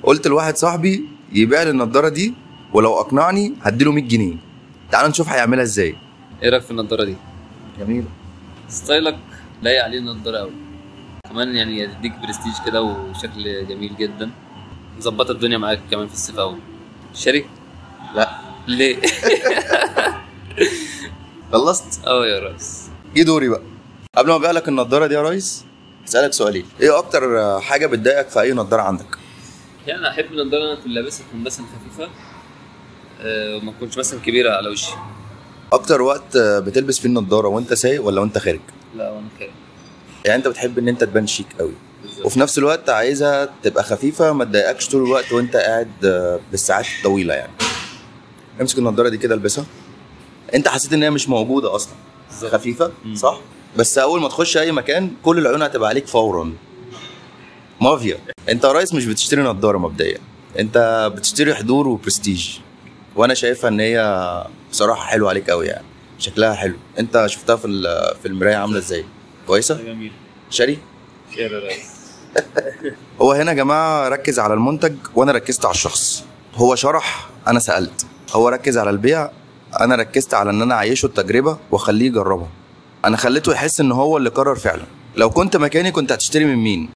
قلت لواحد صاحبي يبيع لي النضاره دي، ولو اقنعني هديله 100 جنيه. تعال نشوف هيعملها ازاي. ايه رايك في النضاره دي؟ جميل. ستايلك لايق عليه النضاره قوي، كمان يعني يديك برستيج كده وشكل جميل جدا، مظبطه الدنيا معاك كمان في الصيف قوي. شاري؟ لا. ليه؟ خلصت؟ يا ريس. جه دوري بقى. قبل ما ابيع لك النضاره دي يا ريس هسألك سؤالين. ايه اكتر حاجه بتضايقك في اي نضاره عندك؟ يعني انا احب النضاره انا اكون لابسها تكون مثلا خفيفه، وما تكونش مثلا كبيره على وشي. اكتر وقت بتلبس فيه النضاره وانت سايق ولا وانت خارج؟ لا وانا خارج. يعني انت بتحب ان انت تبان شيك قوي وفي نفس الوقت عايزها تبقى خفيفه ما تضايقكش طول الوقت وانت قاعد بالساعات الطويله يعني. امسك النضاره دي كده البسها. انت حسيت ان هي مش موجوده اصلا، خفيفه صح؟ بس اول ما تخش اي مكان كل العيون هتبقى عليك فورا. مافيا. انت يا ريس مش بتشتري نضاره مبدئيا، انت بتشتري حضور وبرستيج، وانا شايفها ان هي بصراحه حلوه عليك قوي يعني، شكلها حلو. انت شفتها في المرايه عامله ازاي؟ كويسه؟ جميل. شاري؟ شاري يا ريس. هو هنا يا جماعه ركز على المنتج وانا ركزت على الشخص. هو شرح انا سالت، هو ركز على البيع انا ركزت على ان انا اعيشه التجربه واخليه يجربها. انا خليته يحس ان هو اللي قرر فعلا. لو كنت مكاني كنت هتشتري من مين؟